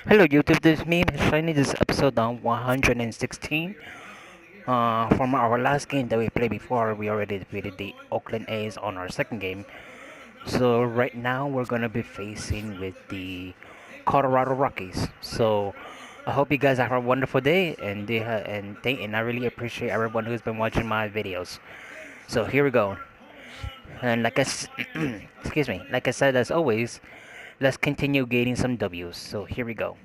Hello YouTube, this is me, Mr. Shiny. This is episode 116. From our last game that we played before, we already defeated the Oakland A's on our second game. So right now we're gonna be facing with the Colorado Rockies. So I hope you guys have a wonderful day, and I really appreciate everyone who's been watching my videos. So here we go. And excuse me, like I said, as always, let's continue gaining some W's. So here we go.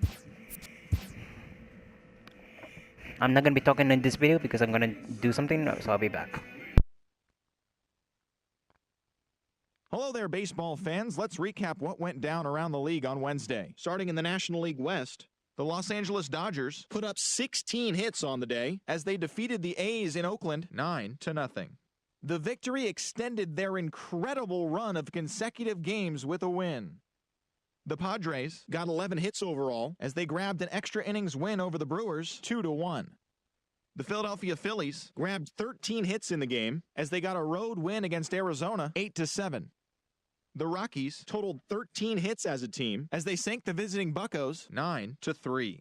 I'm not gonna be talking in this video because I'm gonna do something, so I'll be back. Hello there, baseball fans. Let's recap what went down around the league on Wednesday. Starting in the National League West, the Los Angeles Dodgers put up 16 hits on the day as they defeated the A's in Oakland 9-0. The victory extended their incredible run of consecutive games with a win. The Padres got 11 hits overall as they grabbed an extra innings win over the Brewers 2-1. The Philadelphia Phillies grabbed 13 hits in the game as they got a road win against Arizona 8-7. The Rockies totaled 13 hits as a team as they sank the visiting Buccos 9-3.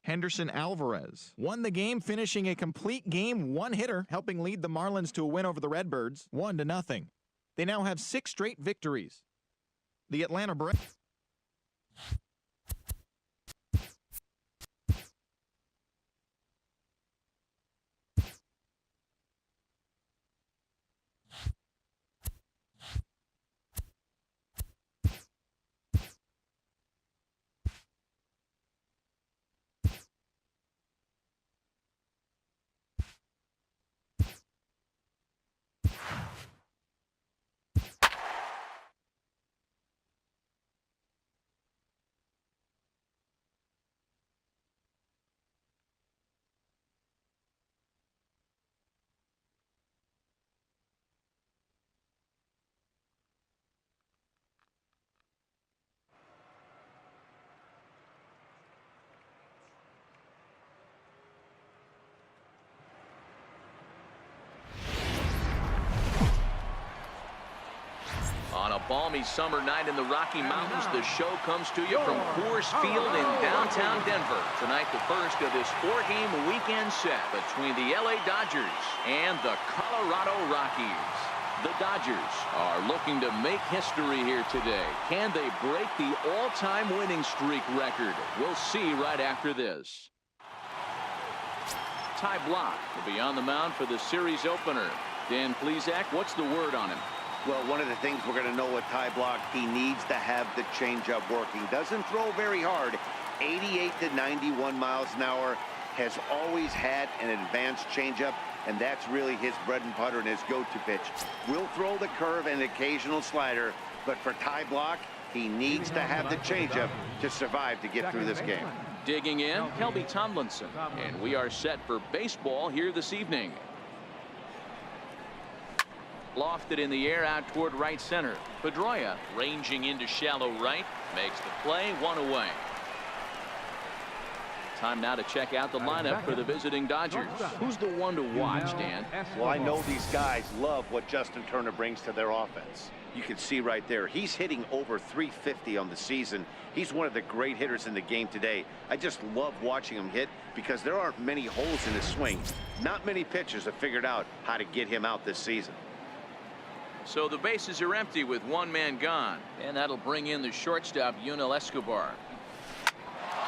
Henderson Alvarez won the game, finishing a complete game one-hitter, helping lead the Marlins to a win over the Redbirds 1-0. They now have 6 straight victories. The Atlanta Braves On a balmy summer night in the Rocky Mountains, the show comes to you from Coors Field in downtown Denver. Tonight, the first of this 4-game weekend set between the LA Dodgers and the Colorado Rockies. The Dodgers are looking to make history here today. Can they break the all-time winning streak record? We'll see right after this. Ty Blach will be on the mound for the series opener. Dan Plesac, what's the word on him? Well, one of the things we're going to know with Ty Blach, he needs to have the changeup working. Doesn't throw very hard. 88 to 91 miles an hour. Has always had an advanced changeup, and that's really his bread and butter and his go-to pitch. Will throw the curve and occasional slider, but for Ty Blach, he needs to have the changeup to survive to get through this game. Digging in, Kelby Tomlinson, and we are set for baseball here this evening. Lofted in the air out toward right center. Pedroia ranging into shallow right, makes the play, 1 away. Time now to check out the lineup for the visiting Dodgers. Who's the one to watch, Dan? Well, I know these guys love what Justin Turner brings to their offense. You can see right there, he's hitting over 350 on the season. He's one of the great hitters in the game today. I just love watching him hit because there aren't many holes in his swing. Not many pitchers have figured out how to get him out this season. So the bases are empty with one man gone, and that'll bring in the shortstop, Yunel Escobar.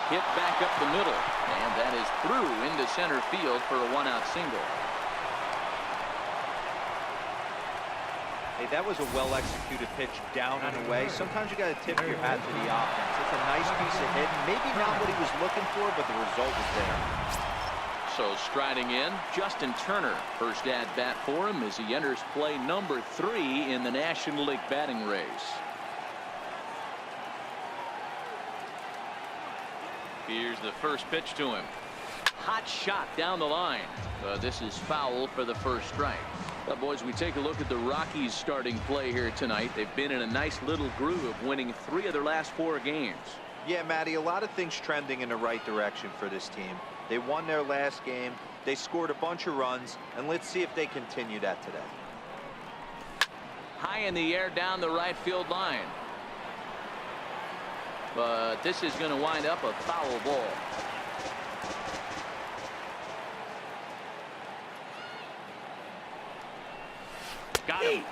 Hit back up the middle, and that is through into center field for a 1-out single. Hey, that was a well-executed pitch down and away. Sometimes you got to tip your hat to the offense. It's a nice piece of hit. Maybe not what he was looking for, but the result was there. So striding in, Justin Turner. First at bat for him as he enters play number 3 in the National League batting race. Here's the first pitch to him. Hot shot down the line. This is foul for the first strike. Well, boys, we take a look at the Rockies starting play here tonight. They've been in a nice little groove, winning 3 of their last 4 games. Yeah, Matty, a lot of things trending in the right direction for this team. They won their last game. They scored a bunch of runs, and let's see if they continue that today. High in the air down the right field line. But this is going to wind up a foul ball. Got him.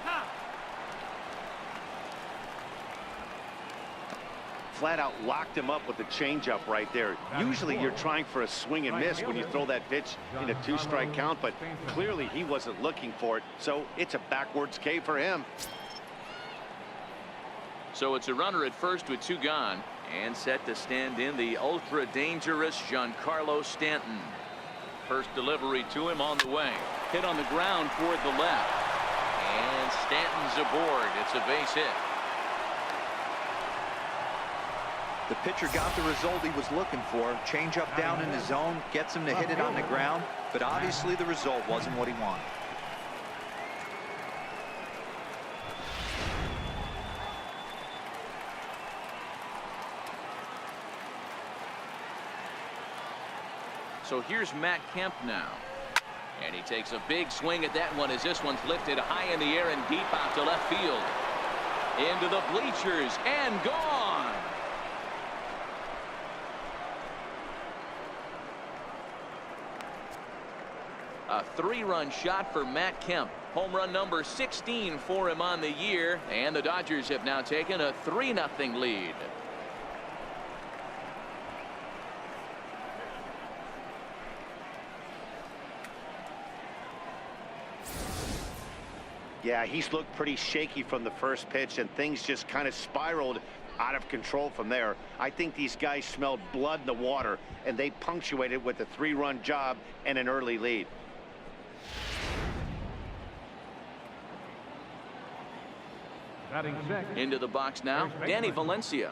Flat out locked him up with the changeup right there. Usually you're trying for a swing and miss when you throw that pitch in a 2-strike count, but clearly he wasn't looking for it, so it's a backwards K for him. So it's a runner at first with 2 gone, and set to stand in the ultra dangerous Giancarlo Stanton. First delivery to him on the way. Hit on the ground toward the left. And Stanton's aboard. It's a base hit. The pitcher got the result he was looking for. Change up down in the zone, gets him to hit it on the ground, but obviously the result wasn't what he wanted. So here's Matt Kemp now. And he takes a big swing at that one as this one's lifted high in the air and deep out to left field. Into the bleachers and gone. A 3-run shot for Matt Kemp. Home run number 16 for him on the year. And the Dodgers have now taken a 3-0 lead. Yeah, he's looked pretty shaky from the first pitch, and things just kind of spiraled out of control from there. I think these guys smelled blood in the water, and they punctuated with a 3-run job and an early lead. Into the box now, Danny Valencia.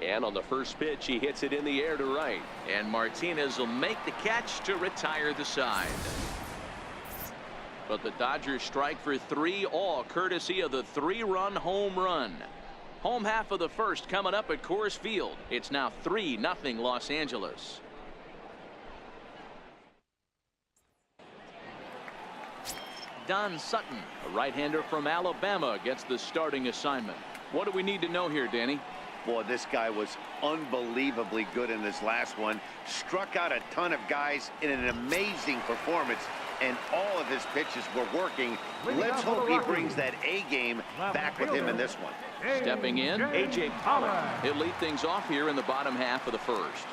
And on the first pitch, he hits it in the air to right. And Martinez will make the catch to retire the side. But the Dodgers strike for 3, all courtesy of the 3-run home run. Home half of the first coming up at Coors Field. It's now 3-0 Los Angeles. Don Sutton, a right-hander from Alabama, gets the starting assignment. What do we need to know here, Danny? Boy, this guy was unbelievably good in this last one. Struck out a ton of guys in an amazing performance, and all of his pitches were working. Let's hope he brings that A game back with him in this one. Stepping in, A.J. Pollock. He'll lead things off here in the bottom half of the first.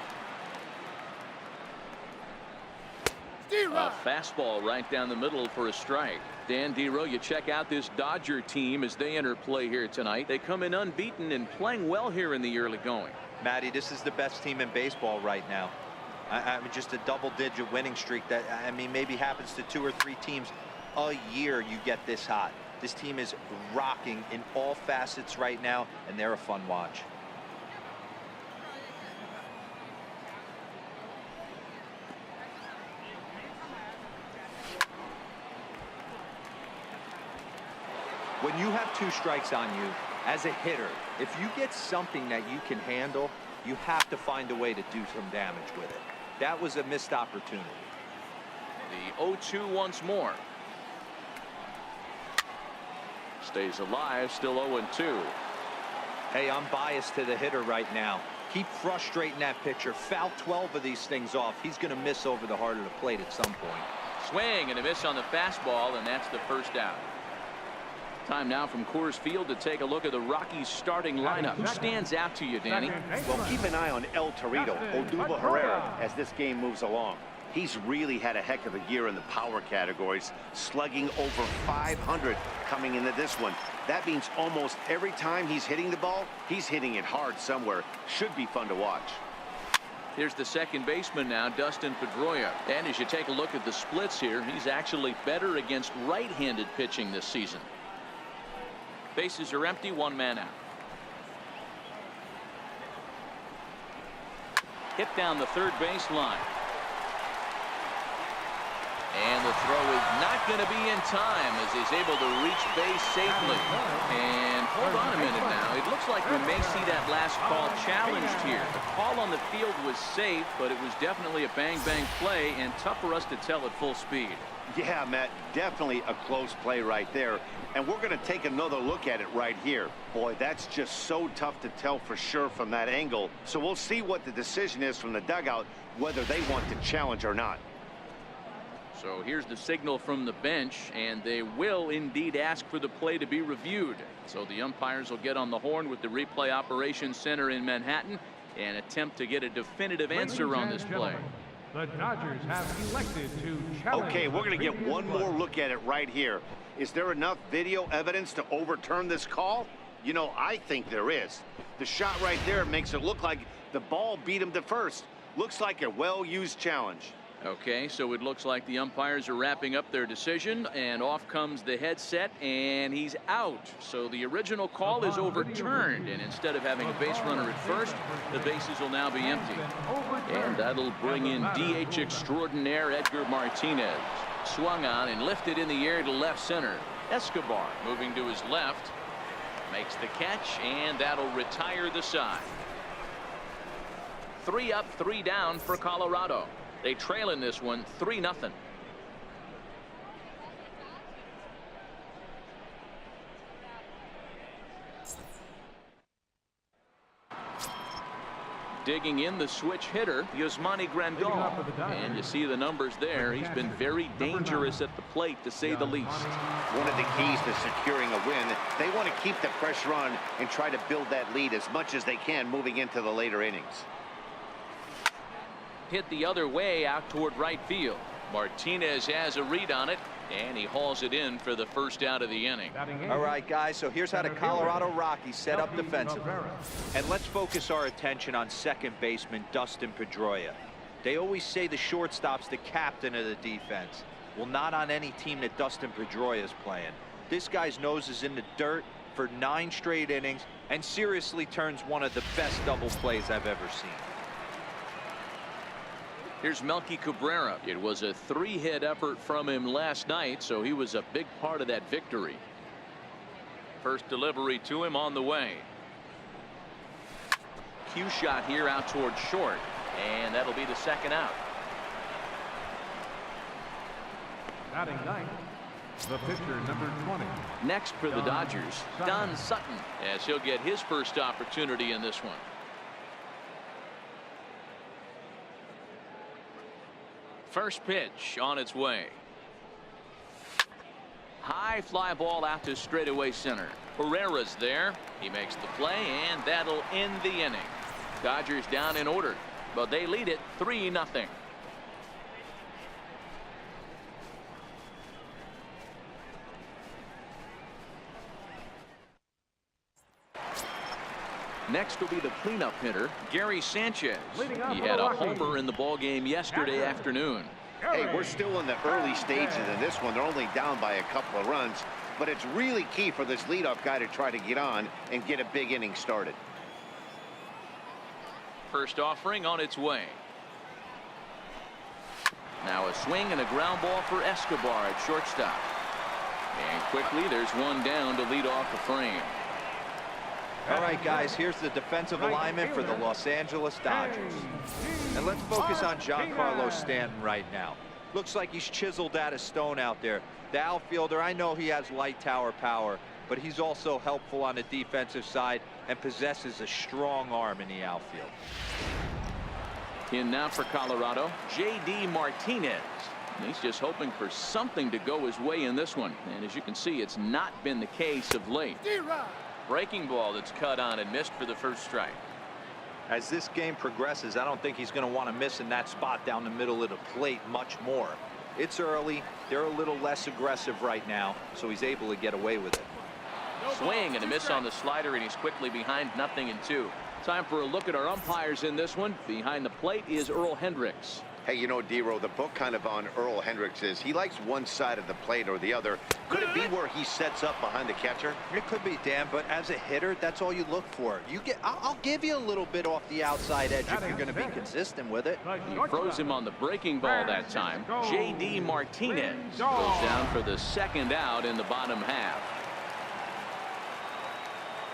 A fastball right down the middle for a strike. Dan Dero, you check out this Dodger team as they enter play here tonight. They come in unbeaten and playing well here in the early going. Matty, this is the best team in baseball right now. I mean, just a double-digit winning streak that, I mean, maybe happens to 2 or 3 teams a year. You get this hot. This team is rocking in all facets right now, and they're a fun watch. When you have 2 strikes on you as a hitter, if you get something that you can handle, you have to find a way to do some damage with it. That was a missed opportunity. The 0-2 once more. Stays alive, still 0-2. Hey, I'm biased to the hitter right now. Keep frustrating that pitcher. Foul 12 of these things off. He's going to miss over the heart of the plate at some point. Swing and a miss on the fastball, and that's the first out. Time now from Coors Field to take a look at the Rockies starting lineup. Who stands out to you, Danny? Well, keep an eye on El Torito, Odubel Herrera, as this game moves along. He's really had a heck of a year in the power categories, slugging over 500 coming into this one. That means almost every time he's hitting the ball, he's hitting it hard somewhere. Should be fun to watch. Here's the second baseman now, Dustin Pedroia. And as you take a look at the splits here, he's actually better against right-handed pitching this season. Bases are empty, 1 man out. Hit down the third baseline. And the throw is not going to be in time as he's able to reach base safely. And hold on a minute now. It looks like we may see that last call challenged here. The call on the field was safe, but it was definitely a bang-bang play and tough for us to tell at full speed. Yeah, Matt, definitely a close play right there. And we're going to take another look at it right here. Boy, that's just so tough to tell for sure from that angle. So we'll see what the decision is from the dugout, whether they want to challenge or not. So here's the signal from the bench, and they will indeed ask for the play to be reviewed. So the umpires will get on the horn with the replay operations center in Manhattan and attempt to get a definitive answer on this play. The Dodgers have elected to challenge. Okay, we're going to get one more look at it right here. Is there enough video evidence to overturn this call? You know, I think there is. The shot right there makes it look like the ball beat him to first. Looks like a well-used challenge. Okay, so it looks like the umpires are wrapping up their decision, and off comes the headset, and he's out. So the original call is overturned, and instead of having a base runner at first, the bases will now be empty. And that'll bring in DH extraordinaire Edgar Martinez. Swung on and lifted in the air to left center. Escobar moving to his left, makes the catch, and that'll retire the side. 3 up, 3 down for Colorado. They trail in this one 3-0. Digging in the switch hitter, Yasmani Grandal. And you see the numbers there. He's been very dangerous at the plate, to say the least. One of the keys to securing a win, they want to keep the pressure on and try to build that lead as much as they can moving into the later innings. Hit the other way out toward right field. Martinez has a read on it, and he hauls it in for the first out of the inning. All right, guys, so here's how the Colorado Rockies set up defensively. And let's focus our attention on second baseman Dustin Pedroia. They always say the shortstop's the captain of the defense. Well, not on any team that Dustin Pedroia is playing. This guy's nose is in the dirt for 9 straight innings and seriously turns one of the best double plays I've ever seen. Here's Melky Cabrera. It was a 3-hit effort from him last night, so he was a big part of that victory. First delivery to him on the way. Cue shot here out toward short, and that'll be the second out. Batting ninth, the pitcher, number 20. Next for the Dodgers, Don Sutton, as he'll get his first opportunity in this one. First pitch on its way. High fly ball out to straightaway center. Herrera's there. He makes the play, and that'll end the inning. Dodgers down in order, but they lead it 3-0. Next will be the cleanup hitter, Gary Sanchez. He had a homer in the ballgame yesterday afternoon. Hey, we're still in the early stages of this one. They're only down by a couple of runs, but it's really key for this leadoff guy to try to get on and get a big inning started. First offering on its way. Now a swing and a ground ball for Escobar at shortstop. And quickly there's one down to lead off the frame. All right, guys, here's the defensive alignment for the Los Angeles Dodgers. And let's focus on Giancarlo Stanton right now. Looks like he's chiseled out of stone out there. The outfielder, I know he has light tower power, but he's also helpful on the defensive side and possesses a strong arm in the outfield. In now for Colorado, J.D. Martinez. And he's just hoping for something to go his way in this one. And as you can see, it's not been the case of late. Breaking ball that's cut on and missed for the first strike. As this game progresses, I don't think he's going to want to miss in that spot down the middle of the plate much more. It's early. They're a little less aggressive right now, so he's able to get away with it. Swing and a miss on the slider, and he's quickly behind 0-2. Time for a look at our umpires in this one. Behind the plate is Earl Hendricks. Hey, you know, D-Row, the book kind of on Earl Hendricks is he likes one side of the plate or the other. Could it be where he sets up behind the catcher? It could be, Dan, but as a hitter, that's all you look for. I'll give you a little bit off the outside edge if you're going to be consistent with it. He froze him on the breaking ball that time. J.D. Martinez goes down for the second out in the bottom half.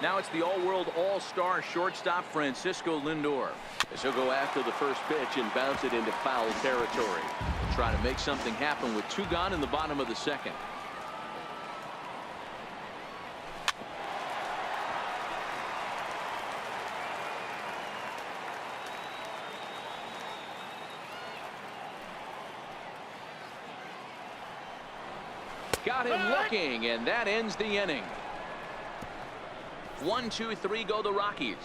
Now it's the all-world all-star shortstop Francisco Lindor. As he'll go after the first pitch and bounce it into foul territory. try to make something happen with 2 gone in the bottom of the second. Got him looking, and that ends the inning. 1, 2, 3 go the Rockies.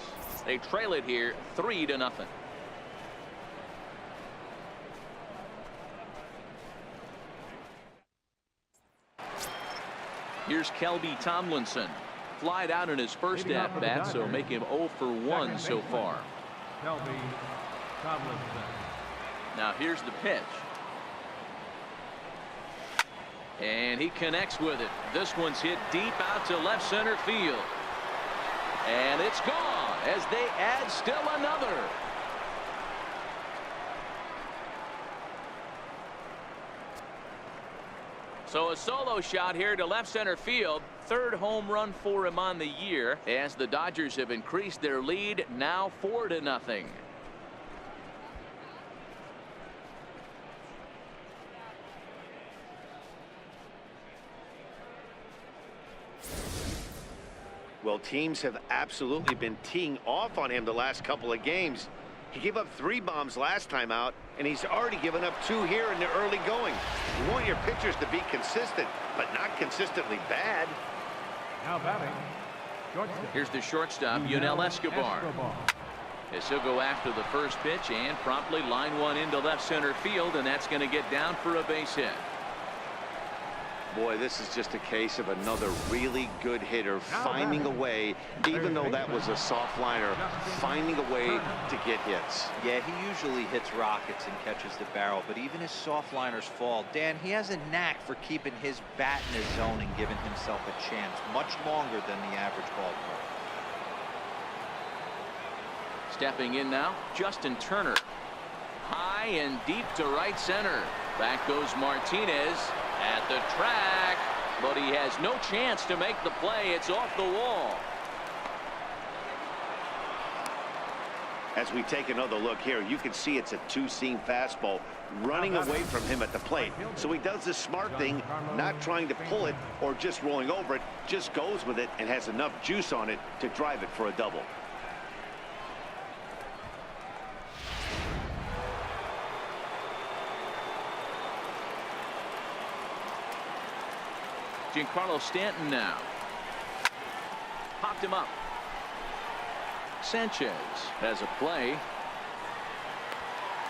They trail it here 3-0. Here's Kelby Tomlinson. Flied out in his first at bat, so make him 0 for 1 so far. Kelby Tomlinson. Now here's the pitch. And he connects with it. This one's hit deep out to left center field. And it's gone as they add still another. So a solo shot here to left center field. 3rd home run for him on the year as the Dodgers have increased their lead now 4-0. Well, teams have absolutely been teeing off on him the last couple of games. He gave up 3 bombs last time out, and he's already given up 2 here in the early going. You want your pitchers to be consistent, but not consistently bad. Now batting. Here's the shortstop, Yunel Escobar. As he'll go after the first pitch and promptly line one into left center field, and that's going to get down for a base hit. Boy, this is just a case of another really good hitter finding a way, even though that was a soft liner, finding a way to get hits. Yeah, he usually hits rockets and catches the barrel, but even his soft liners fall. Dan, he has a knack for keeping his bat in his zone and giving himself a chance much longer than the average ballpark. Stepping in now, Justin Turner. High and deep to right center. Back goes Martinez at the track, but he has no chance to make the play. It's off the wall. As we take another look here, you can see it's a 2-seam fastball running away from him at the plate. So he does the smart thing, not trying to pull it or just rolling over it, just goes with it and has enough juice on it to drive it for a double. Giancarlo Stanton now. Popped him up. Sanchez has a play.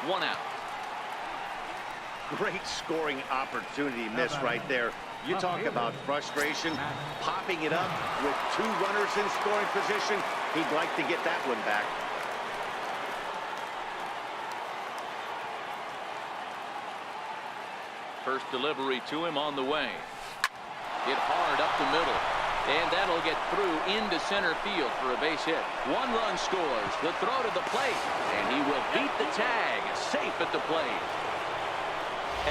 1 out. Great scoring opportunity miss right there. You talk about frustration, popping it up with 2 runners in scoring position. He'd like to get that one back. First delivery to him on the way. Hit hard up the middle, and that'll get through into center field for a base hit. 1 run scores. The throw to the plate, and he will beat the tag. Safe at the plate.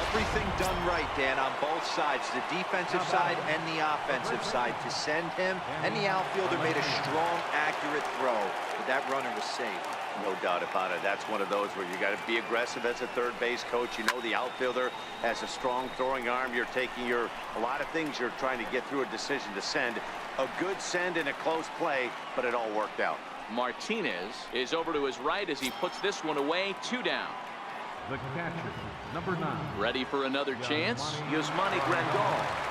Everything done right, Dan, on both sides, the defensive side and the offensive side, to send him, and the outfielder made a strong, accurate throw, but that runner was safe. No doubt about it. That's one of those where you got to be aggressive as a third base coach. You know the outfielder has a strong throwing arm. You're taking a lot of things you're trying to get through a decision to send. A good send in a close play, but it all worked out. Martinez is over to his right as he puts this one away. 2 down. The catcher, number 9. Ready for another chance? Yasmani Grandal.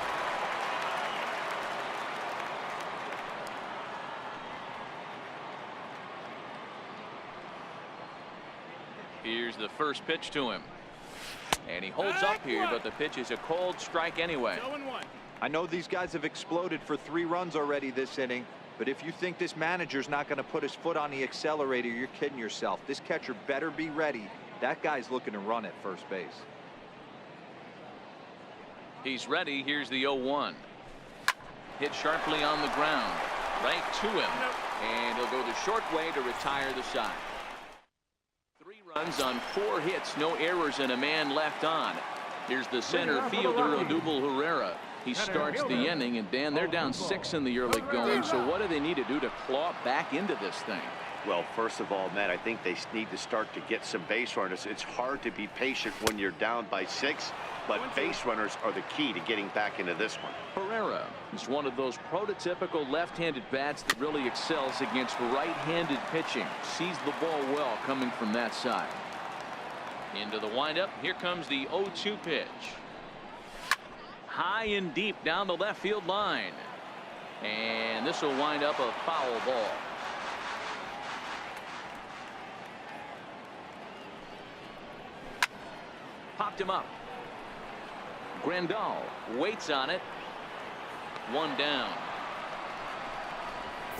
Here's the first pitch to him. And he holds up here, but the pitch is a cold strike anyway. I know these guys have exploded for 3 runs already this inning, but if you think this manager's not going to put his foot on the accelerator, you're kidding yourself. This catcher better be ready. That guy's looking to run at first base. He's ready. Here's the 0-1. Hit sharply on the ground. Right to him. And he'll go the short way to retire the side. 3 runs on 4 hits. No errors and a man left on. Here's the center fielder, Odubel Herrera. He starts the inning, and Dan, they're down 6 in the early going. So what do they need to do to claw back into this thing? Well, first of all, Matt, I think they need to start to get some base runners. It's hard to be patient when you're down by 6, but base runners are the key to getting back into this one. Pereira is one of those prototypical left-handed bats that really excels against right-handed pitching. Sees the ball well coming from that side. Into the windup. Here comes the 0-2 pitch. High and deep down the left field line. And this will wind up a foul ball. Popped him up. Grandal waits on it. 1 down.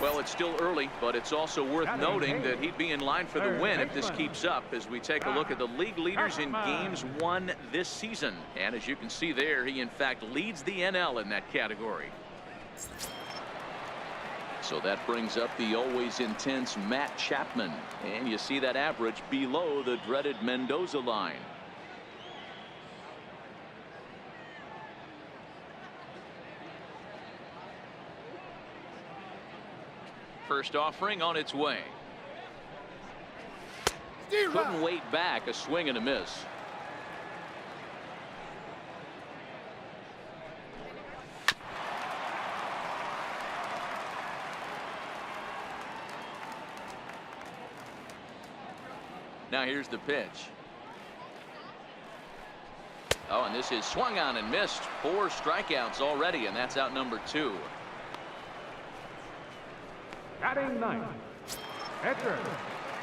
Well, it's still early, but it's also worth noting that he'd be in line for the win if this keeps up as we take a look at the league leaders in games won this season. And as you can see there, he in fact leads the NL in that category. So that brings up the always intense Matt Chapman. And you see that average below the dreaded Mendoza line. First offering on its way. Couldn't wait back. A swing and a miss. Now here's the pitch. Oh, and this is swung on and missed. 4 strikeouts already, and that's out number 2. Batting 9th, pitcher.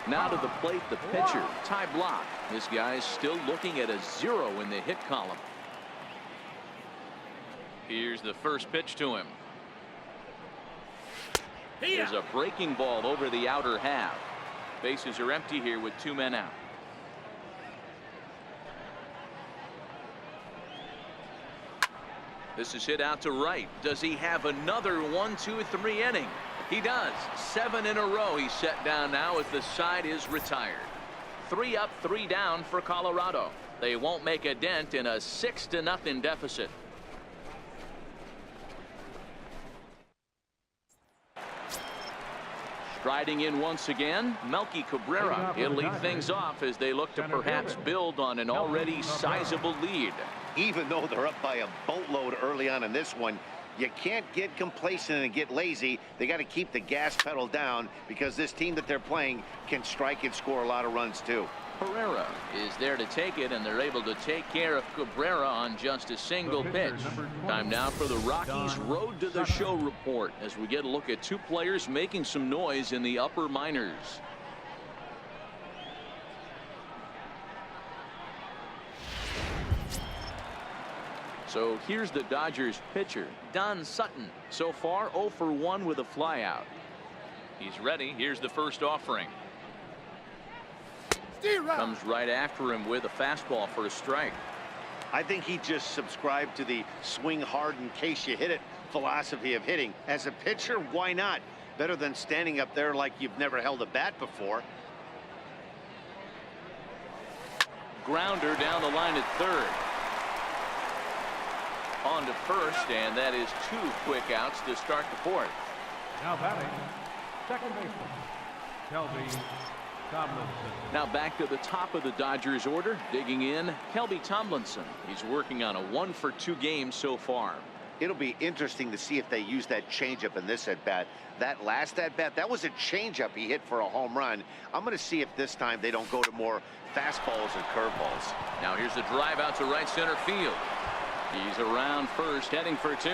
Now to the plate, the pitcher, Ty Blach. This guy's still looking at a 0 in the hit column. Here's the first pitch to him. There's a breaking ball over the outer half. Bases are empty here with 2 men out. This is hit out to right. Does he have another 1, 2, 3 inning? He does. 7 in a row he's set down now as the side is retired. 3 up, 3 down for Colorado. They won't make a dent in a 6-0 deficit. Striding in once again, Melky Cabrera. He'll lead things off as they look to perhaps build on an already sizable lead. Even though they're up by a boatload early on in this one, you can't get complacent and get lazy. They got to keep the gas pedal down because this team that they're playing can strike and score a lot of runs too. Pereira is there to take it, and they're able to take care of Cabrera on just a single pitch. Time now for the Rockies Road to the Show report as we get a look at 2 players making some noise in the upper minors. So here's the Dodgers pitcher, Don Sutton. So far 0 for 1 with a flyout. He's ready. Here's the first offering. Comes right after him with a fastball for a strike. I think he just subscribed to the swing hard in case you hit it philosophy of hitting. As a pitcher, why not? Better than standing up there like you've never held a bat before. Grounder down the line at third. On to first, and that is 2 quick outs to start the 4th. Now batting, second baseman, Kelby Tomlinson. Now back to the top of the Dodgers order, digging in, Kelby Tomlinson. He's working on a 1 for 2 game so far. It'll be interesting to see if they use that changeup in this at-bat. That last at-bat, that was a changeup he hit for a home run. I'm going to see if this time they don't go to more fastballs and curveballs. Now here's the drive out to right center field. He's around first, heading for 2.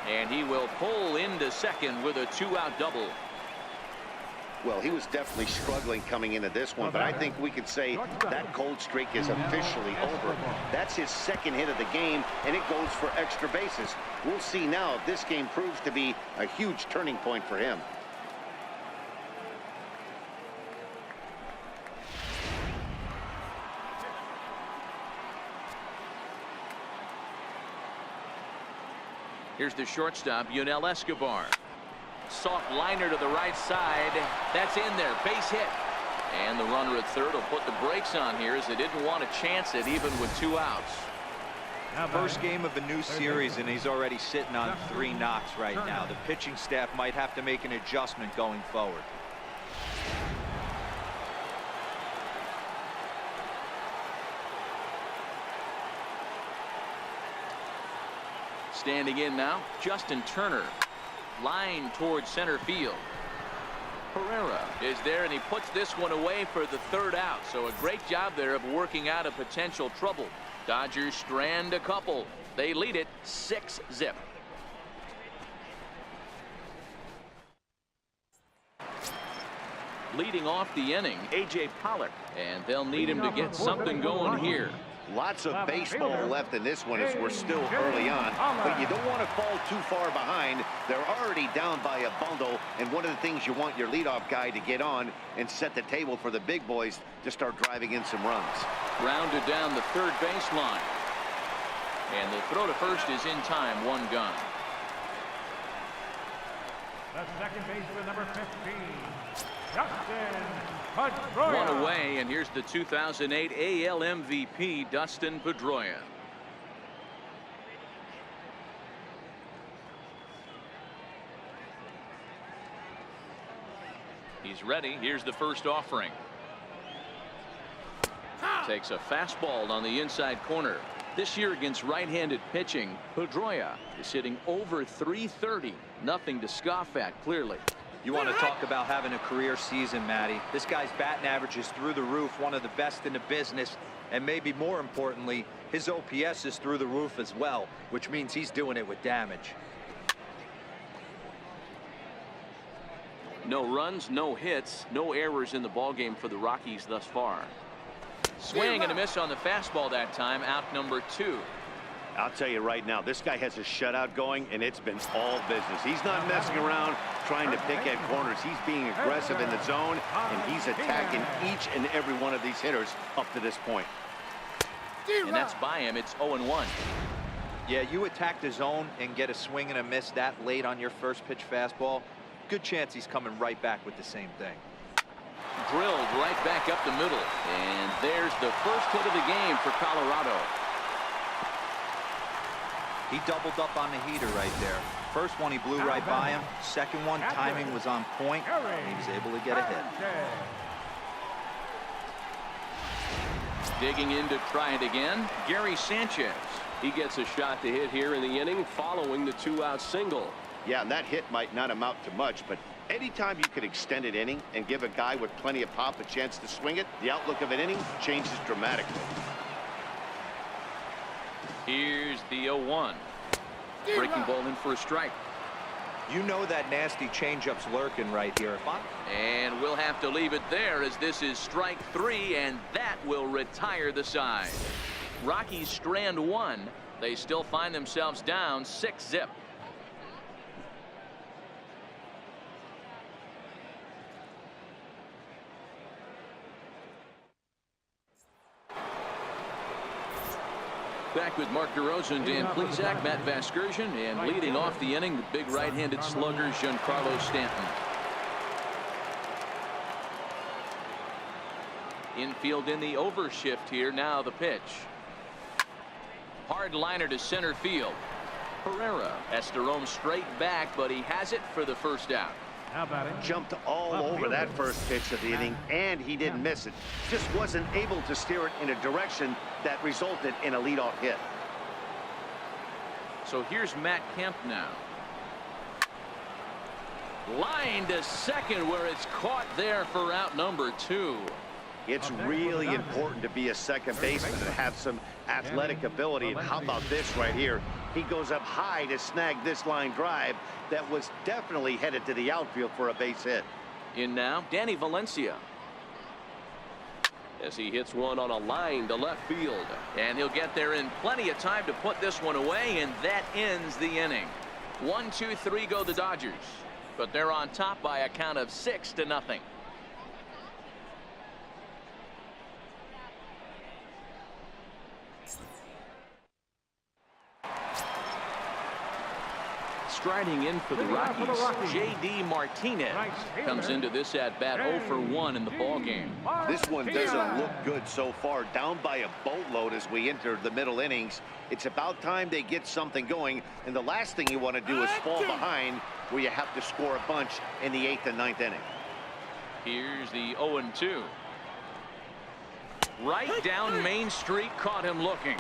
And he will pull into second with a 2-out double. Well, he was definitely struggling coming into this one, but I think we could say that cold streak is officially over. That's his 2nd hit of the game, and it goes for extra bases. We'll see now if this game proves to be a huge turning point for him. Here's the shortstop, Yunel Escobar. Soft liner to the right side. That's in there. Base hit. And the runner at third will put the brakes on here as they didn't want to chance it even with 2 outs. First game of a new series, and he's already sitting on 3 knocks right now. The pitching staff might have to make an adjustment going forward. Standing in now, Justin Turner. Line towards center field. Herrera is there, and he puts this one away for the 3rd out. So a great job there of working out a potential trouble. Dodgers strand a couple. They lead it 6-zip. Leading off the inning, A.J. Pollock, and they'll need him to get something going here. Lots of baseball left in this one as we're still early on, but you don't want to fall too far behind. They're already down by a bundle, and one of the things you want your leadoff guy to get on and set the table for the big boys to start driving in some runs. Grounded down the 3rd baseline. And the throw to first is in time, 1 gun. The second baseman, number 15, Dustin Pedroia. 1 away, and here's the 2008 AL MVP, Dustin Pedroia. He's ready. Here's the first offering. Takes a fastball on the inside corner. This year against right-handed pitching, Pedroia is hitting over .330. Nothing to scoff at, clearly. You want to talk about having a career season, Matty. This guy's batting average is through the roof, one of the best in the business, and maybe more importantly, his OPS is through the roof as well, which means he's doing it with damage. No runs, no hits, no errors in the ballgame for the Rockies thus far. Swing and a miss on the fastball that time, out number 2. I'll tell you right now, this guy has a shutout going, and it's been all business. He's not messing around trying to pick at corners. He's being aggressive in the zone, and he's attacking each and every one of these hitters up to this point. And that's by him. It's 0-1. Yeah, you attack the zone and get a swing and a miss that late on your first pitch fastball. Good chance he's coming right back with the same thing. Drilled right back up the middle. And there's the first hit of the game for Colorado. He doubled up on the heater right there. First one he blew right by him. Second one, timing was on point, and he was able to get a hit. Digging in to try it again, Gary Sanchez. He gets a shot to hit here in the inning following the 2-out single. Yeah, and that hit might not amount to much, but anytime you could extend an inning and give a guy with plenty of pop a chance to swing it, the outlook of an inning changes dramatically. Here's the 0-1. Breaking ball in for a strike. You know that nasty changeup's lurking right here. And we'll have to leave it there as this is strike 3, and that will retire the side. Rockies strand 1. They still find themselves down 6-zip. Back with Mark DeRosa and Dan Plesac, Matt Vasgersian, and leading off the inning, the big right-handed slugger, Giancarlo Stanton. Infield in the overshift here. Now the pitch. Hard liner to center field. Herrera has to roam straight back, but he has it for the first out. Jumped all over that first pitch of the inning, and he didn't miss it. Just wasn't able to steer it in a direction that resulted in a leadoff hit. So here's Matt Kemp now. Line to second, where it's caught there for out number 2. It's really important to be a second baseman and have some athletic ability. And how about this right here? He goes up high to snag this line drive that was definitely headed to the outfield for a base hit. In now, Danny Valencia. As he hits one on a line to left field. And he'll get there in plenty of time to put this one away, and that ends the inning. 1, 2, 3 go the Dodgers. But they're on top by a count of 6-0. Striding in for the Rockies, J.D. Martinez comes into this at-bat 0 for 1 in the ballgame. This one doesn't look good so far. Down by a boatload as we enter the middle innings. It's about time they get something going, and the last thing you want to do is fall behind where you have to score a bunch in the 8th and 9th inning. Here's the 0-2. Right down Main Street, caught him looking.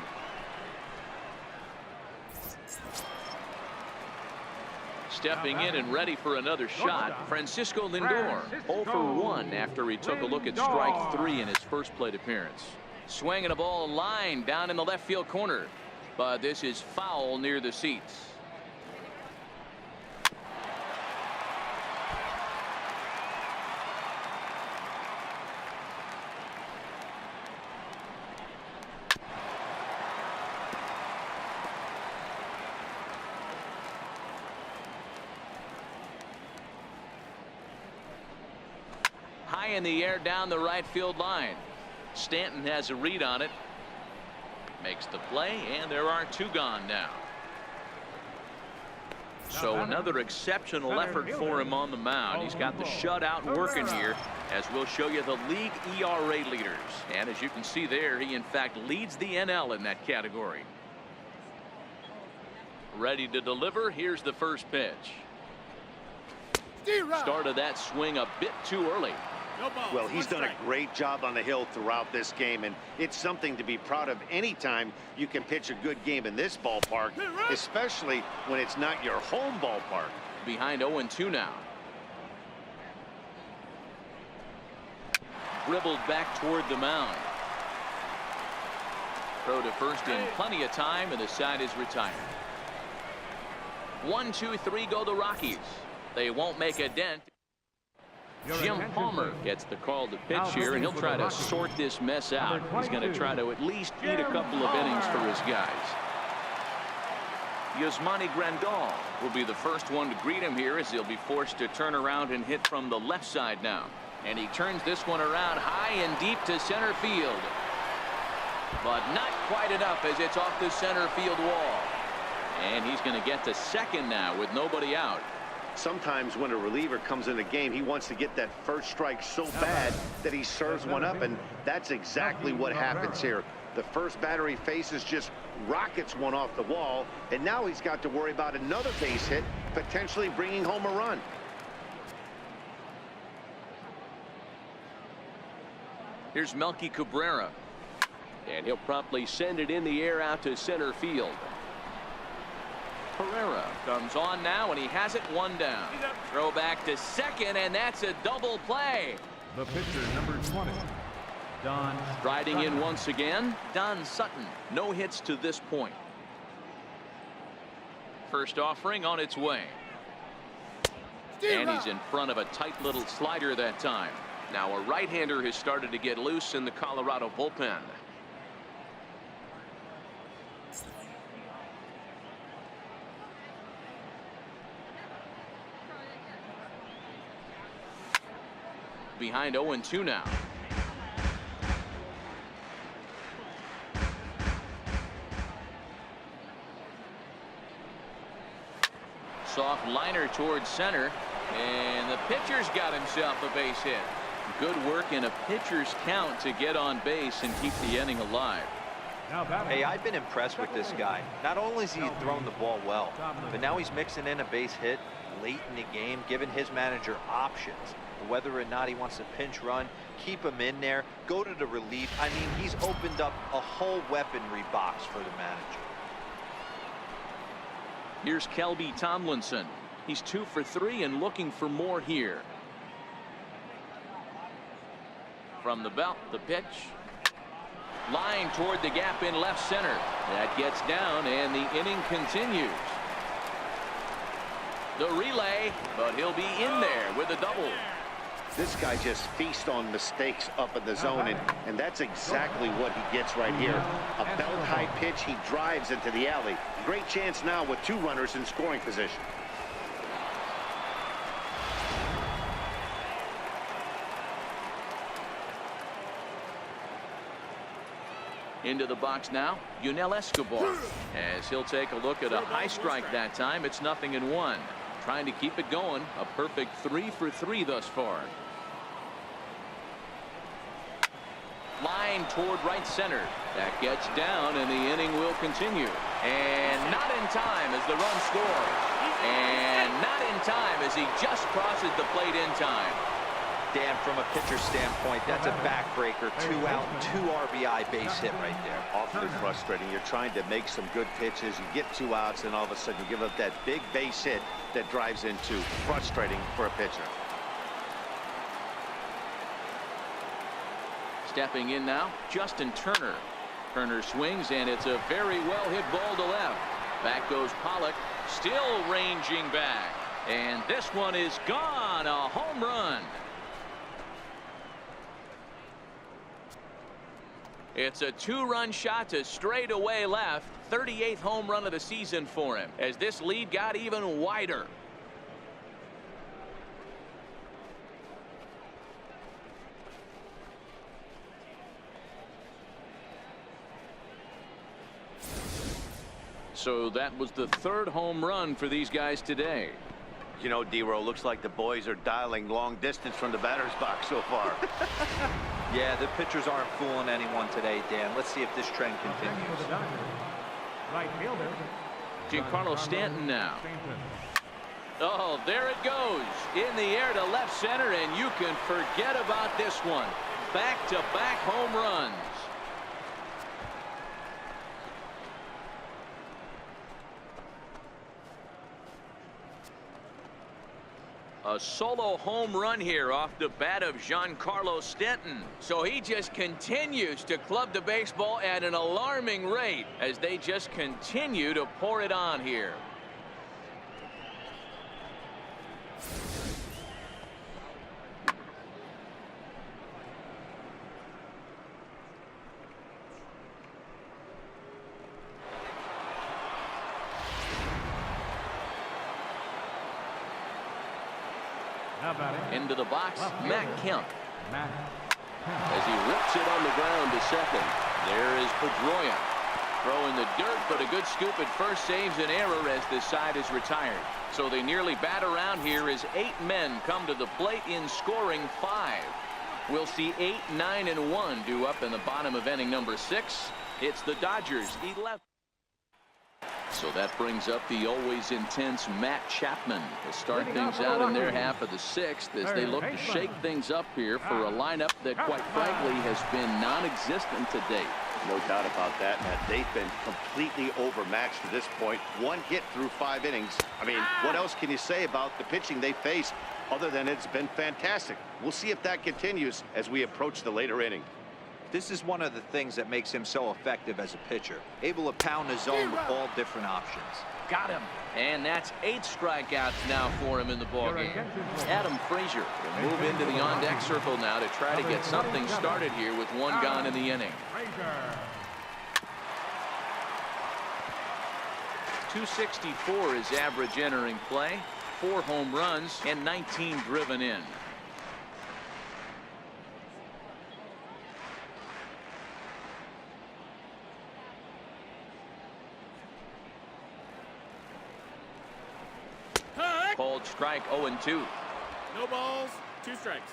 Stepping in and ready for another shot, Francisco Lindor, 0 for 1 after he took a look at strike 3 in his first plate appearance. Swinging a ball line down in the left field corner, but this is foul near the seats. High in the air down the right field line. Stanton has a read on it. Makes the play, and there are 2 gone now. So another exceptional effort for him on the mound. He's got the shutout working here, as we'll show you the league ERA leaders. And as you can see there, he in fact leads the NL in that category. Ready to deliver. Here's the first pitch. Started that swing a bit too early. Well, he's done a great job on the hill throughout this game, and it's something to be proud of anytime you can pitch a good game in this ballpark, especially when it's not your home ballpark. Behind 0-2 now. Dribbled back toward the mound. Throw to first in plenty of time, and the side is retired. 1, 2, 3 go the Rockies. They won't make a dent. Jim Palmer gets the call to pitch here, and he'll try to sort this mess out. He's going to try to at least eat a couple of innings for his guys. Yasmani Grandal will be the first one to greet him here, as he'll be forced to turn around and hit from the left side now. And he turns this one around high and deep to center field. But not quite enough, as it's off the center field wall. And he's going to get to second now with nobody out. Sometimes when a reliever comes in the game, he wants to get that first strike so bad that he serves one up, and that's exactly what happens here. The first batter he faces just rockets one off the wall, and now he's got to worry about another base hit, potentially bringing home a run. Here's Melky Cabrera, and he'll promptly send it in the air out to center field. Pereira comes on now, and he has it one down. Throw back to second, and that's a double play. The pitcher, number 20, Don. Striding in once again, Don Sutton. No hits to this point. First offering on its way. And he's in front of a tight little slider that time. Now a right-hander has started to get loose in the Colorado bullpen. Behind 0-2 now. Soft liner towards center, and the pitcher's got himself a base hit. Good work in a pitcher's count to get on base and keep the inning alive. Hey, I've been impressed with this guy. Not only has he thrown the ball well, but now he's mixing in a base hit late in the game, giving his manager options. Whether or not he wants to pinch run, keep him in there, go to the relief. I mean, he's opened up a whole weaponry box for the manager. Here's Kelby Tomlinson. He's 2 for 3 and looking for more here. From the belt, the pitch. Line toward the gap in left center. That gets down, and the inning continues. The relay, but he'll be in there with a double. This guy just feasts on mistakes up in the zone, and that's exactly what he gets right here. A belt-high pitch, he drives into the alley. Great chance now with 2 runners in scoring position. Into the box now, Yunel Escobar. As he'll take a look at a high strike that time. It's 0-1. Trying to keep it going. A perfect 3 for 3 thus far. Line toward right center. That gets down, and the inning will continue. And not in time as the run scores. And not in time as he just crosses the plate in time. Dan, from a pitcher standpoint, that's a backbreaker. 2 out, 2 RBI base hit right there. Awfully frustrating. You're trying to make some good pitches. You get 2 outs, and all of a sudden you give up that big base hit that drives in 2. Frustrating for a pitcher. Stepping in now, Justin Turner. Turner swings, and it's a very well hit ball to left. Back goes Pollock, still ranging back. And this one is gone. A home run. It's a 2-run shot to straightaway left. 38th home run of the season for him as this lead got even wider. So that was the 3rd home run for these guys today. You know, D-Row, looks like the boys are dialing long distance from the batter's box so far. Yeah, the pitchers aren't fooling anyone today, Dan. Let's see if this trend continues. Right fielder. Giancarlo Stanton now. Oh, there it goes. In the air to left center, and you can forget about this one. Back-to-back home runs. A solo home run here off the bat of Giancarlo Stanton. So he just continues to club the baseball at an alarming rate as they just continue to pour it on here. Into the box, Matt Kemp. As he rips it on the ground to second. There is Pedroia. Throwing the dirt, but a good scoop at first saves an error as this side is retired. So they nearly bat around here as 8 men come to the plate in scoring 5. We'll see 8, 9, and 1 due up in the bottom of inning number 6. It's the Dodgers 11. So that brings up the always intense Matt Chapman to start things out in their half of the 6th as they look to shake things up here for a lineup that quite frankly has been non-existent to date. No doubt about that, Matt. They've been completely overmatched to this point. 1 hit through 5 innings. I mean, what else can you say about the pitching they face other than it's been fantastic? We'll see if that continues as we approach the later inning. This is one of the things that makes him so effective as a pitcher. Able to pound the zone with all different options. Got him. And that's 8 strikeouts now for him in the ballgame. Adam Frazier will move into the on-deck circle now to try to get something started here with 1 gone in the inning. 264 is average entering play. 4 home runs and 19 driven in. Called strike 0-2. No balls, 2 strikes.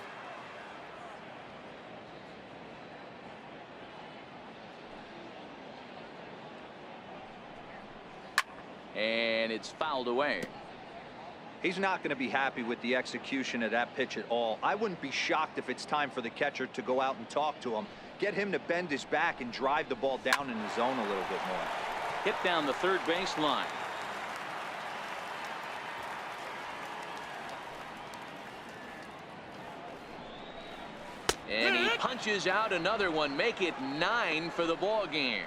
And it's fouled away. He's not going to be happy with the execution of that pitch at all. I wouldn't be shocked if it's time for the catcher to go out and talk to him. Get him to bend his back and drive the ball down in the zone a little bit more. Hit down the third base line. And he punches out another one. Make it 9 for the ball game.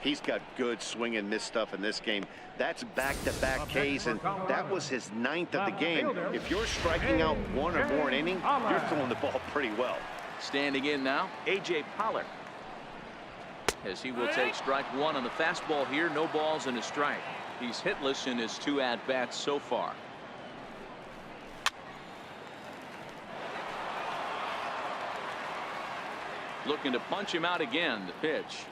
He's got good swing and miss stuff in this game. That's back-to-back Ks, and that was his 9th of the game. If you're striking out 1 or more an inning, you're throwing the ball pretty well. Standing in now, A.J. Pollock. As he will take strike 1 on the fastball here. No balls and a strike. He's hitless in his 2 at-bats so far. Looking to punch him out again. The pitch.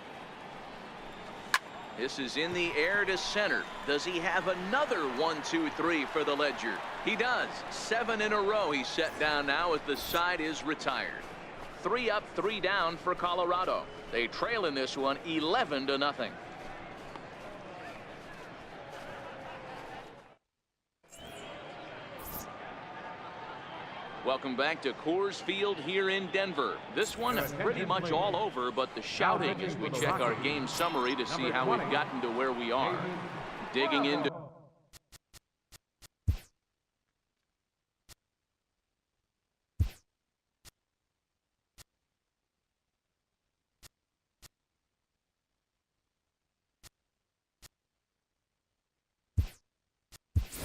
This is in the air to center. Does he have another 1-2-3 for the Ledger? He does. 7 in a row he's set down now as the side is retired. 3 up, 3 down for Colorado. They trail in this one 11-0. Welcome back to Coors Field here in Denver. This one pretty much all over, but the shouting as we check our game summary to see how we've gotten to where we are. Digging into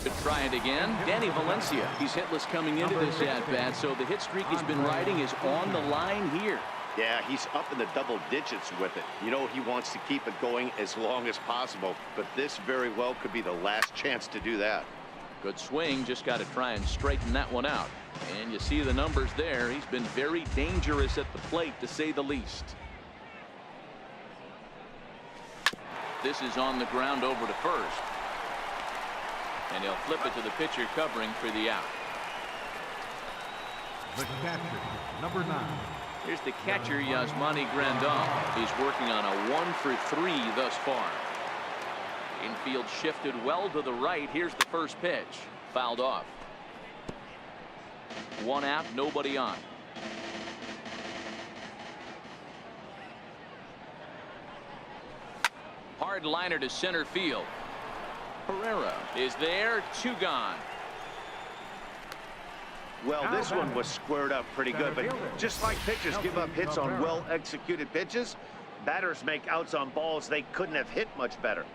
to try it again. Danny Valencia. He's hitless coming into this at-bat, so the hit streak he's been riding is on the line here. Yeah, he's up in the double digits with it. You know, he wants to keep it going as long as possible, but this very well could be the last chance to do that. Good swing, just got to try and straighten that one out. And you see the numbers there. He's been very dangerous at the plate, to say the least. This is on the ground over to first. And he'll flip it to the pitcher covering for the out. The catcher, number 9. Here's the catcher, Yasmani Grandal. He's working on a 1-for-3 thus far. Infield shifted well to the right. Here's the first pitch. Fouled off. 1 out, nobody on. Hard liner to center field. Pereira is there, 2 gone. Well, this one was squared up pretty good, but just like pitchers give up hits on well-executed pitches, batters make outs on balls they couldn't have hit much better.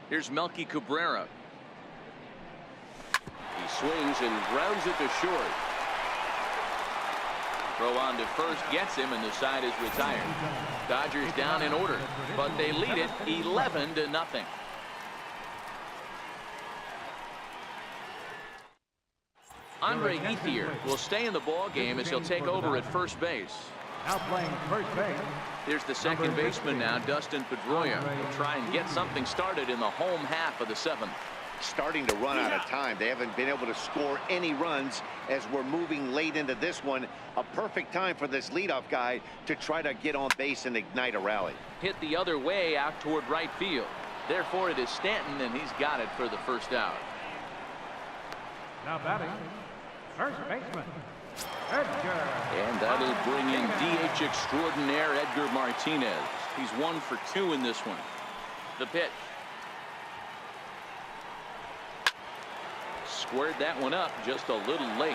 Here's Melky Cabrera. He swings and grounds it to short. Throw on to first gets him, and the side is retired. Dodgers down in order, but they lead it 11-0. Andre Ethier will stay in the ball game as he'll take over at first base. Now playing first base. Here's the second baseman now, Dustin Pedroia. He'll try and get something started in the home half of the 7th. Starting to run out of time. They haven't been able to score any runs as we're moving late into this one. A perfect time for this leadoff guy to try to get on base and ignite a rally. Hit the other way out toward right field. Therefore, it is Stanton, and he's got it for the first out. Now batting, first baseman, Edgar. And that'll bring in DH extraordinaire Edgar Martinez. He's 1 for 2 in this one. The pitch. Squared that one up just a little late.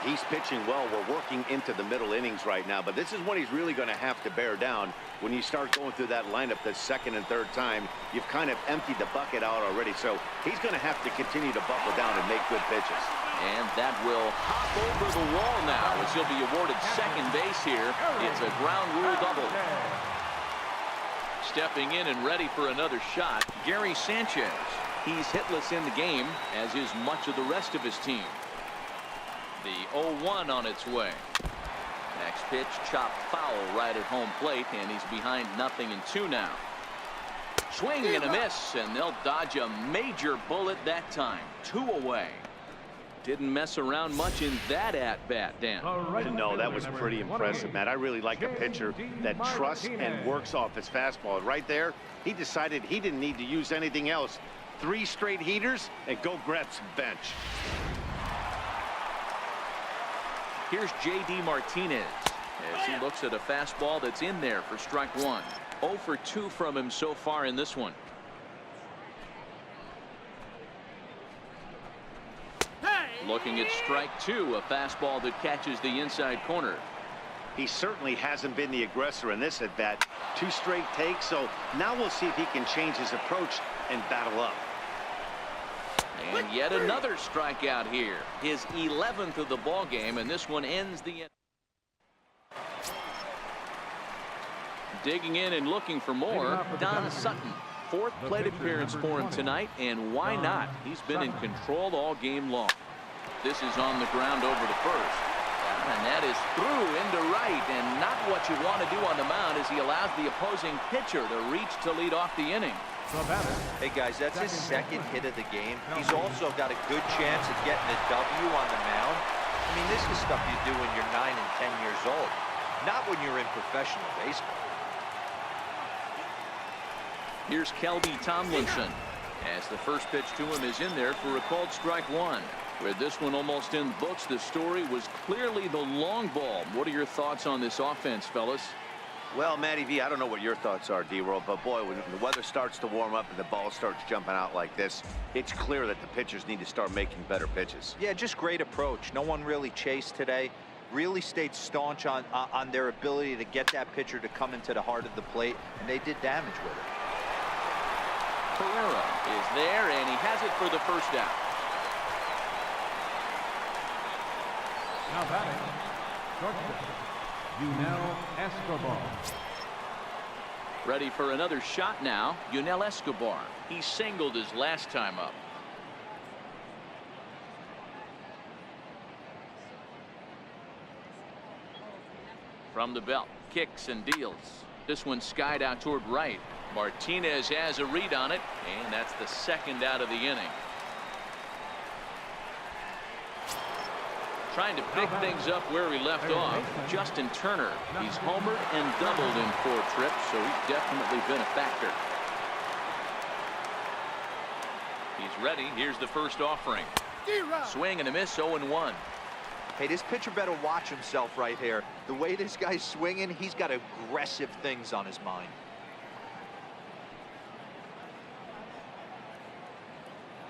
He's pitching well. We're working into the middle innings right now, but this is when he's really going to have to bear down. When you start going through that lineup the second and third time, you've kind of emptied the bucket out already, so he's going to have to continue to buckle down and make good pitches. And that will hop over the wall now as he'll be awarded second base here. It's a ground rule double. Stepping in and ready for another shot, Gary Sanchez. He's hitless in the game, as is much of the rest of his team. The 0-1 on its way. Next pitch, chopped foul right at home plate, and he's behind 0-2 now. Swing and a miss, and they'll dodge a major bullet that time. 2 away. Didn't mess around much in that at-bat, Dan. No, that was pretty impressive, Matt. I really like a pitcher that trusts and works off his fastball. Right there, he decided he didn't need to use anything else. 3 straight heaters and go grab some bench. Here's J.D. Martinez as he looks at a fastball that's in there for strike 1. 0 for 2 from him so far in this one. Looking at strike 2, a fastball that catches the inside corner. He certainly hasn't been the aggressor in this at bat. 2 straight takes, so now we'll see if he can change his approach and battle up. And yet another strikeout here. His 11th of the ball game, and this one ends the end. Digging in and looking for more, Don Sutton. 4th plate appearance for him tonight, and why not? He's been in control all game long. This is on the ground over to first. And that is through into right, and not what you want to do on the mound as he allows the opposing pitcher to reach to lead off the inning. Hey guys, that's his second hit of the game. He's also got a good chance of getting a W on the mound. I mean, this is stuff you do when you're 9 and 10 years old, not when you're in professional baseball. Here's Kelby Tomlinson as the first pitch to him is in there for a called strike one. With this one almost in books, the story was clearly the long ball. What are your thoughts on this offense, fellas? Well, Matty V, I don't know what your thoughts are, D-Roll, but boy, when the weather starts to warm up and the ball starts jumping out like this, it's clear that the pitchers need to start making better pitches. Yeah, just great approach. No one really chased today. Really stayed staunch on their ability to get that pitcher to come into the heart of the plate, and they did damage with it. Pereira is there, and he has it for the first out. Now batting, shortstop, Yunel Escobar. Ready for another shot now, Yunel Escobar. He singled his last time up. From the belt, kicks and deals. This one skied out toward right. Martinez has a read on it, and that's the second out of the inning. Trying to pick things up where he left off, Justin Turner. He's homered and doubled in 4 trips, so he's definitely been a factor. He's ready. Here's the first offering. Swing and a miss, 0-1. Hey, this pitcher better watch himself right here. The way this guy's swinging, he's got aggressive things on his mind.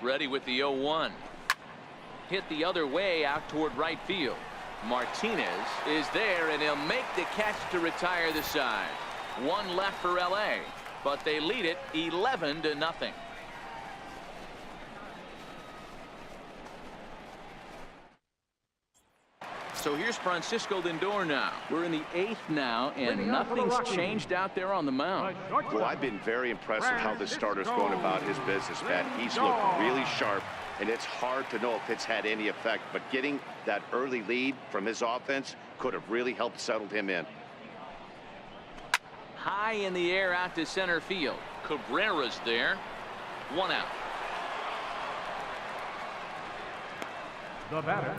Ready with the 0-1. Hit the other way out toward right field. Martinez is there, and he'll make the catch to retire the side. One left for LA, but they lead it 11-0. So here's Francisco Lindor now. We're in the 8th now, and nothing's changed out there on the mound. Well, I've been very impressed with how this starter's going about his business, Pat. He's looked really sharp, and it's hard to know if it's had any effect, but getting that early lead from his offense could have really helped settle him in. High in the air out to center field. Cabrera's there. 1 out.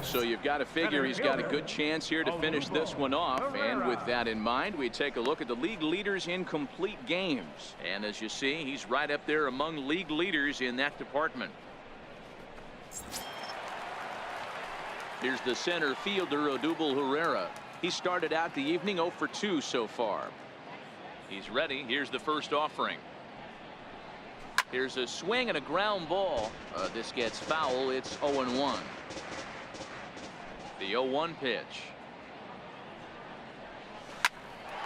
So you've got to figure he's got a good chance here to finish this one off. And with that in mind, we take a look at the league leaders in complete games. And as you see, he's right up there among league leaders in that department. Here's the center fielder, Odubel Herrera. He started out the evening 0 for 2 so far. He's ready. Here's the first offering. Here's a swing and a ground ball. This gets foul. It's 0-1. The 0-1 pitch.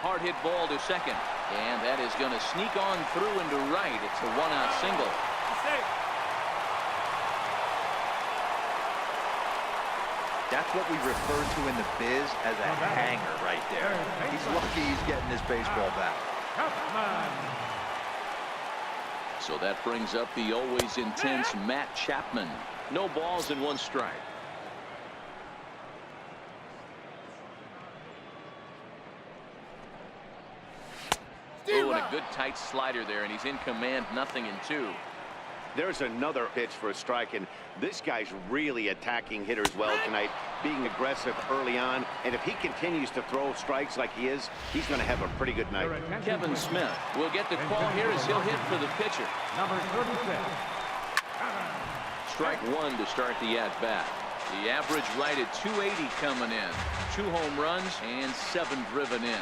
Hard hit ball to second. And that is going to sneak on through into right. It's a 1-out single. That's what we refer to in the biz as a hanger right there. He's lucky he's getting this baseball back. So that brings up the always intense Matt Chapman. No balls and 1 strike. Oh, and a good tight slider there, and he's in command, 0-2. There's another pitch for a strike, and this guy's really attacking hitters well tonight, being aggressive early on, and if he continues to throw strikes like he is, he's going to have a pretty good night. Kevin Smith will get the call here as he'll hit for the pitcher. Number 36. Strike 1 to start the at-bat. The average right at 280 coming in. 2 home runs and 7 driven in.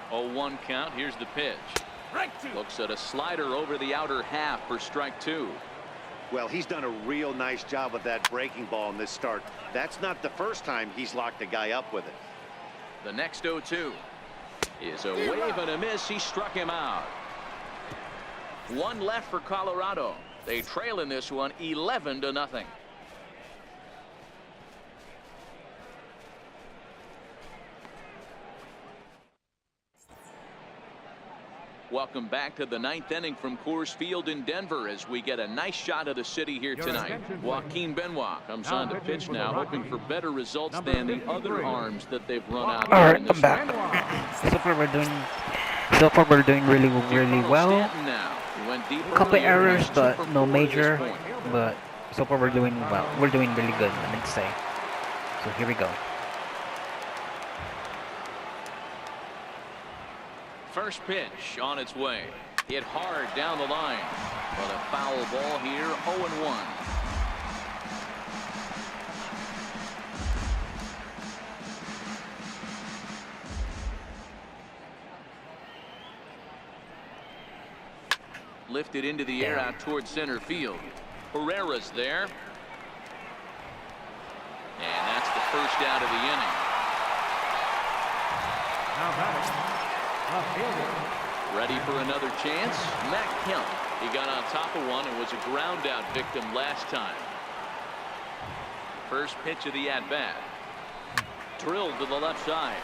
0-1 count. Here's the pitch. Looks at a slider over the outer half for strike 2. Well, he's done a real nice job with that breaking ball in this start. That's not the first time he's locked a guy up with it. The next 0-2 is a wave and a miss. He struck him out. 1 left for Colorado. They trail in this one 11-0. Welcome back to the 9th inning from Coors Field in Denver as we get a nice shot of the city here tonight. Joaquin Benoit comes on to pitch now, hoping for better results than the other arms that they've run out there in Alright, this I'm back. one. So far we're doing really well. Now, he went deep Couple earlier, and errors, he's 2 but for no 4 at this major. point. But so far we're doing well. We're doing really good, I meant to say. So here we go. First pitch on its way. Hit hard down the line. But a foul ball here, 0-1. Lifted into the air out towards center field. Herrera's there. And that's the first out of the inning. Now batting, left fielder. Ready for another chance? Matt Kemp. He got on top of one and was a ground out victim last time. First pitch of the at bat. Drilled to the left side.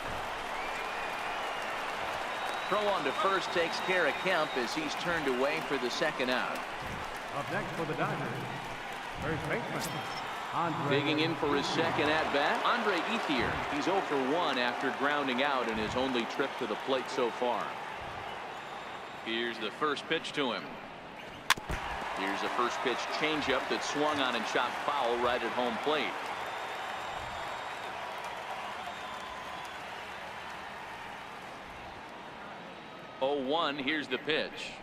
Throw on to first takes care of Kemp as he's turned away for the second out. Up next for the Dodgers, first baseman, Andre. Digging in for his second at bat, Andre Ethier. He's 0 for 1 after grounding out in his only trip to the plate so far. Here's the first pitch to him. Here's a first pitch changeup that swung on and shot foul right at home plate. Oh, 1. Here's the pitch.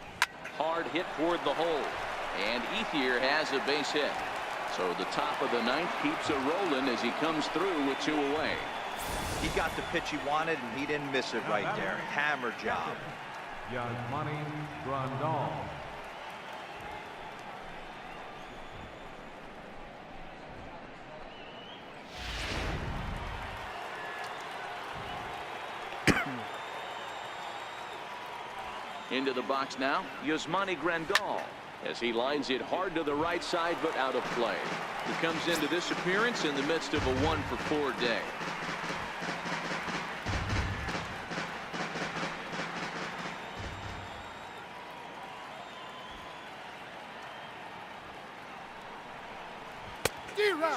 Hard hit toward the hole. And Ethier has a base hit. So the top of the 9th keeps it rolling as he comes through with 2 away. He got the pitch he wanted, and he didn't miss it right there. Hammer job. Yasmani Grandal. Into the box now, Yasmani Grandal, as he lines it hard to the right side but out of play. He comes into this appearance in the midst of a 1 for 4 day.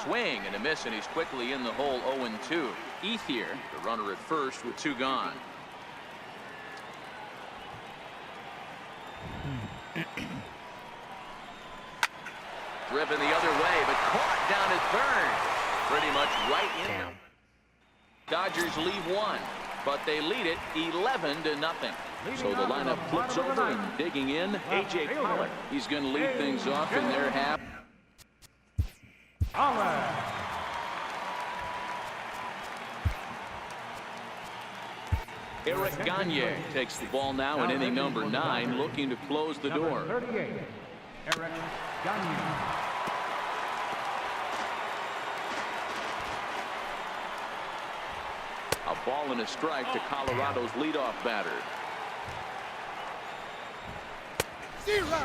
Swing and a miss, and he's quickly in the hole. 0-2. Ethier, the runner at first with 2 gone. Driven the other way, but caught down at third. Pretty much right in. Damn. Dodgers leave 1, but they lead it 11-0. So the lineup flips over and digging in, A.J. Pollock. He's going to lead things off in their half. Eric Gagne takes the ball now in inning number 9, looking to close the door. 38, Eric Gagne. A ball and a strike to Colorado's leadoff batter.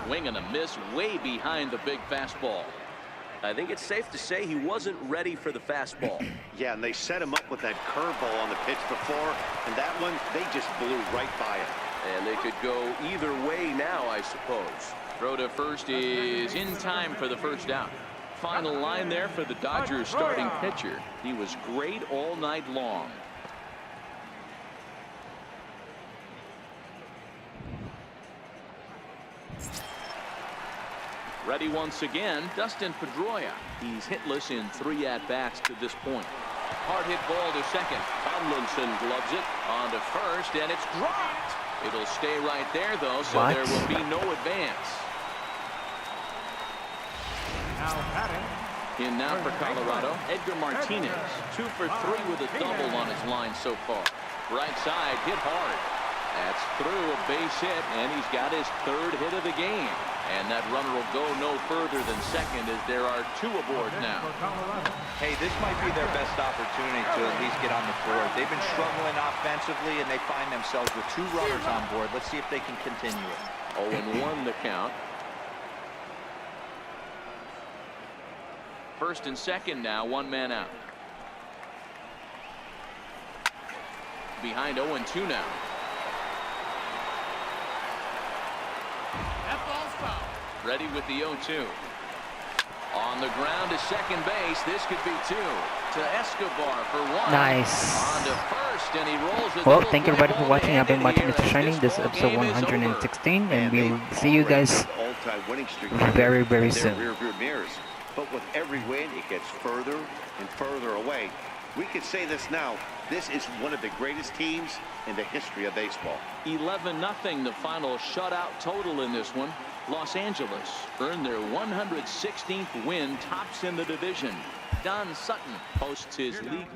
Swing and a miss way behind the big fastball. I think it's safe to say he wasn't ready for the fastball. Yeah, and they set him up with that curveball on the pitch before, and that one, they just blew right by it. And they could go either way now, I suppose. Throw to first is in time for the first out. Final line there for the Dodgers starting pitcher. He was great all night long. Ready once again, Dustin Pedroia. He's hitless in 3 at-bats to this point. Hard hit ball to second. Tomlinson gloves it on to first, and it's dropped. It'll stay right there, though, so there will be no advance. Now batting. In now for Colorado, Edgar Martinez. 2 for 3 with a double on his line so far. Right side, hit hard. That's through a base hit, and he's got his 3rd hit of the game. And that runner will go no further than second as there are 2 aboard now. Hey, this might be their best opportunity to at least get on the board. They've been struggling offensively, and they find themselves with 2 runners on board. Let's see if they can continue it. 0-1 the count. First and second now, 1 man out. Behind 0-2 now. Ready with the 0-2. On the ground to second base. This could be 2. To Escobar for 1. Nice. On to first, and he rolls a Well, double thank you play everybody for ball watching. to I've been end watching here Mr. as Shiny. This is ball episode game is over. 116, and They've we'll see you already guys got the all-time winning streak very, very in their soon. rearview mirrors. But with every win, it gets further and further away. We could say this now. This is one of the greatest teams in the history of baseball. 11-0, the final shutout total in this one. Los Angeles earned their 116th win, tops in the division. Don Sutton hosts his league.